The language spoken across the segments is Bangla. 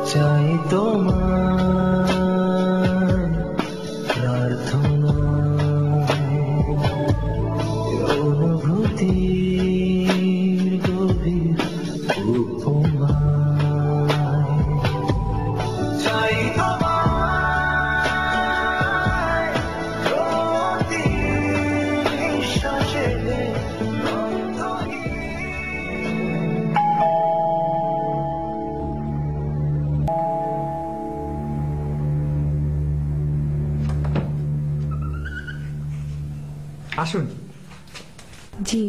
চাই তোমার প্রার্থনা অনুভূতির গভীর উপমা চাই তোমার প্রতি শ্বাসে আসুন। জি,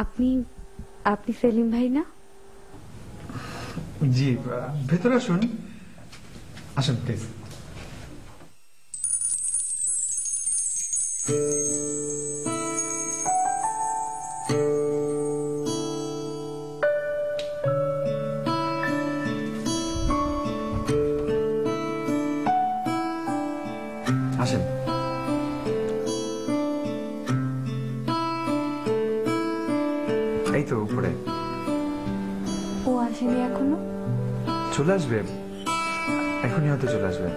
আপনি আপনি সেলিম ভাই না? জি, ভেতরে আসুন। আসুন প্লিজ। আসেন। এই তো উপরে। ও আসেনি এখনো? চলে আসবে, এখনই হয়তো চলে আসবে।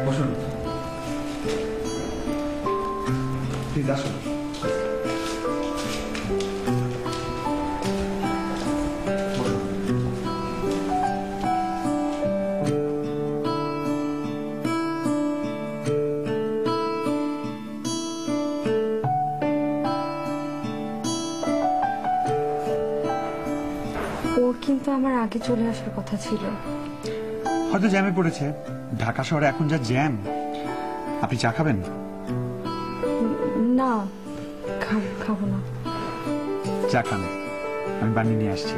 বসুন প্লিজ, আসুন। ওর কিন্তু আমার আগে চলে আসার কথা ছিল। হয়তো জ্যামে পড়েছে। ঢাকা শহরে এখন যা জ্যাম। আপনি চা খাবেন? না, খাবো না। চা খান, আমি বানিয়ে নিয়ে আসছি।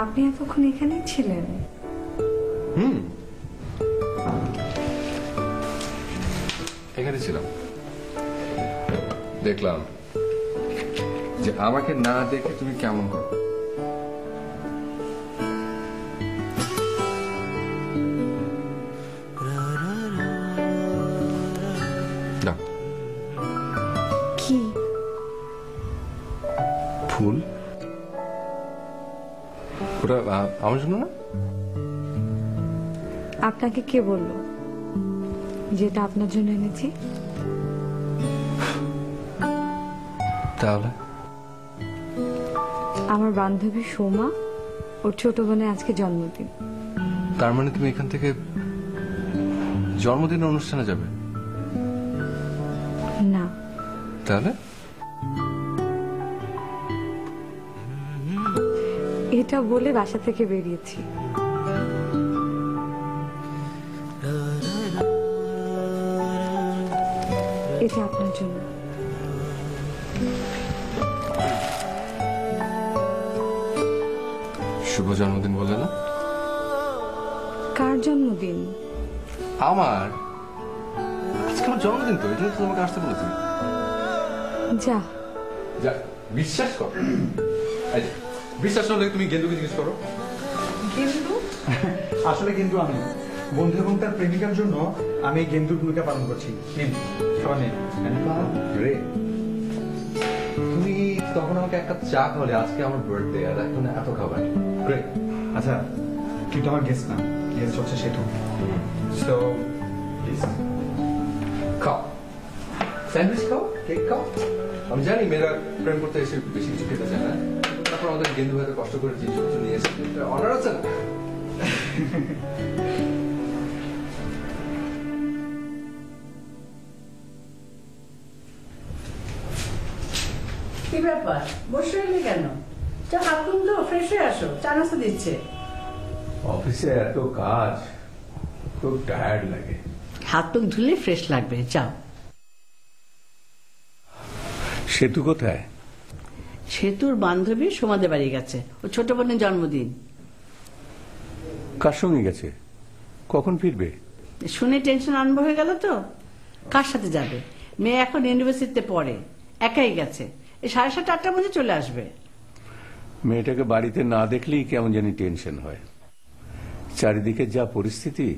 আপনি এতক্ষণ এখানেই ছিলেন? এখানে ছিলাম, দেখলাম যে আমাকে না দেখে তুমি কেমন করো। কি ফুল? ওটা আমার জন্য না? আপনাকে কে বললো যেটা আপনার জন্য এনেছি? তাহলে আমার বান্ধবী সোমা, ওর ছোট বোনের আজকে জন্মদিন। তার মানে তুমি এখান থেকে জন্মদিনের অনুষ্ঠানে যাবে? না। তাহলে এটা বলে বাসা থেকে বেরিয়েছি। এটা আপনার জন্য। শুভ জন্মদিন বললে না? কার জন্মদিন? আমার আজকে আমার জন্মদিন, তো এটা তো তোমাকে আসতে বলেছি। যা, যা, বিশ্বাস করো। এই যে, বিশ্বাস হলে তুমি গেন্দুকে জিজ্ঞেস করো। আসলে কিন্তু আমি বন্ধু এবং তার প্রেমিকার জন্য আমি এই গেন্দুর ভূমিকা পালন করছি। নিন, খাবার নিন। রে, তুমি তখন আমাকে এক কাপ চা খাওয়ালে, আজকে আমার বার্থডে আর এখন এত খাবার। গ্রেট। আচ্ছা, কিন্তু আমার গেস্ট না, গেস্ট হচ্ছে সেতু। সো প্লিজ খাও, স্যান্ডউইচ খাও, কেক খাও। আমি জানি মেয়েরা প্রেম করতে এসে বেশি কিছু খেতে চায় না, কিন্তু তারপর আমাদের গেন্দু ভাইতে কষ্ট করে জিনিস কিছু নিয়ে এসে অর্ডার আছে না। কি ব্যাপার, বসে রইলে কেন? যা হাত মুখ ধো, ফ্রেশ হয়ে আসো, চা নাস্তা দিচ্ছে। অফিসে এত কাজ, খুব টায়ার্ড লাগে। হাত মুখ ধুলে ফ্রেশ লাগবে, যাও। সেতু কোথায়? সেতুর বান্ধবী সমাদে বাড়ি গেছে, ও ছোট বোনের জন্মদিন। কার সঙ্গে গেছে? কখন ফিরবে? শুনে টেনশন আরম্ভ হয়ে গেল তো। কার সাথে যাবে? মেয়ে এখন ইউনিভার্সিটিতে পড়ে, একাই গেছে। এই 7:30 8টার মধ্যে চলে আসবে। মেয়েটাকে বাড়িতে না দেখলেই কেমন জানি টেনশন হয়। চারিদিকে যা পরিস্থিতি,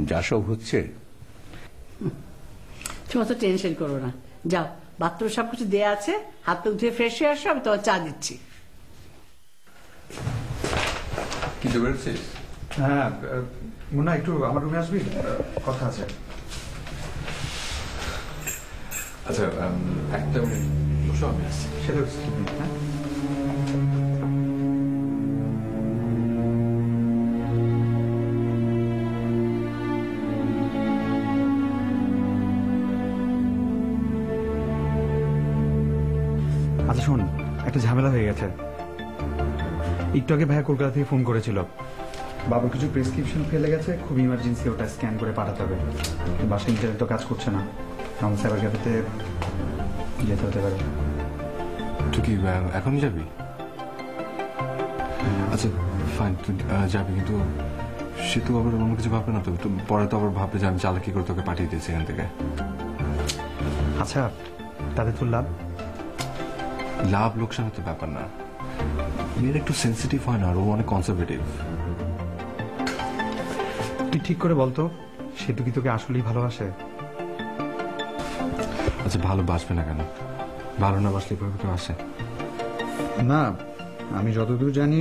যা সব হচ্ছে। তুমি অত টেনশন করো না, যাও, বাথরুম সবকিছু দেয়া আছে, হাত মুখ ধুয়ে ফ্রেশ হয়ে আসো, আমি তোমার চা দিচ্ছি। কিন্তু বেরোচ্ছিস? হ্যাঁ, মুন্না একটু আমার রুমে আসবি, কথা আছে। আচ্ছা, একটা মিনিট বসো, আমি আসছি। সেটা হ্যাঁ। আচ্ছা শোন, একটা ঝামেলা হয়ে গেছে। একটু আগে ভাইয়া কলকাতা থেকে ফোন করেছিল, বাবুর কিছু প্রেসক্রিপশন ফেলে গেছে, খুব ইমার্জেন্সি, ওটা স্ক্যান করে পাঠাতে হবে। বাসা ইন্টারনেট তো কাজ করছে না, আমার সাইবার ক্যাফেতে যেতে হতে পারে। তুই কি এখন যাবি? আচ্ছা ফাইন, তুই যাবি, কিন্তু সে তো আবার অন্য কিছু ভাববে না তো? পরে তো আবার ভাববে যে আমি চালাকি করে তোকে পাঠিয়ে দিয়েছি এখান থেকে। আচ্ছা, তাতে তোর লাভ? লাভ লোকসানের তো ব্যাপার না, মেয়ের একটু সেন্সিটিভ হয় না, আর ও অনেক কনজারভেটিভ। তুই ঠিক করে বলতো, সেতু কি তোকে আসলেই ভালোবাসে? আচ্ছা, ভালোবাসবে না কেন? ভালো না বাসলে এভাবে কেউ আসে? না, আমি যতদূর জানি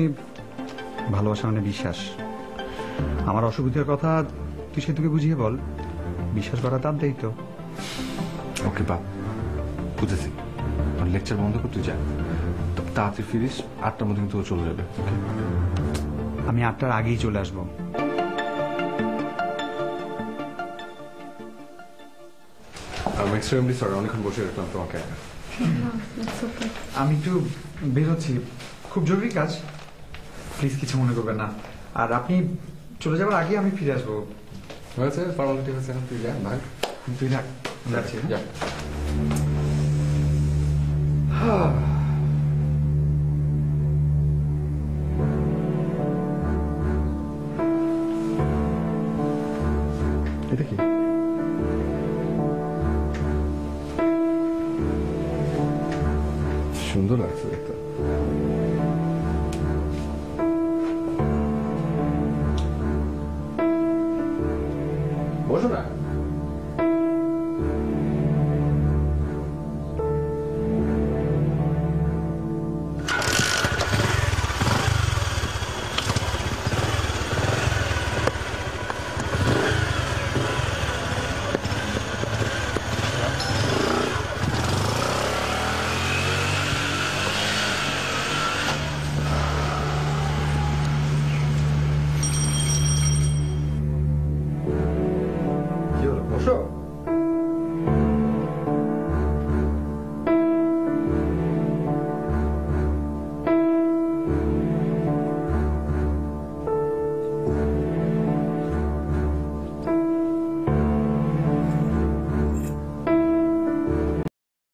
ভালোবাসা মানে বিশ্বাস। আমার অসুবিধার কথা তুই সেতুকে বুঝিয়ে বল, বিশ্বাস করা তার দায়িত্ব। ওকে বাপ, বুঝেছি। লেকচার বন্ধ কর, তুই যা। তাড়াতাড়ি ফিরিস, 8টার মধ্যে কিন্তু ও চলে যাবে। আমি 8টার আগেই চলে আসবো। আমি এক্সট্রিমলি সরি, অনেকক্ষণ বসে রাখলাম তোমাকে। আমি একটু বেরোচ্ছি, খুব জরুরি কাজ, প্লিজ কিছু মনে করবেন না। আর আপনি চলে যাওয়ার আগে আমি ফিরে আসবো। হয়েছে, ফর্মালিটি হয়েছে, এখন তুই যা, ভাগ। তুই রাখ, যাচ্ছি। যা। এটা কি? সুন্দর লাগছে দেখতে।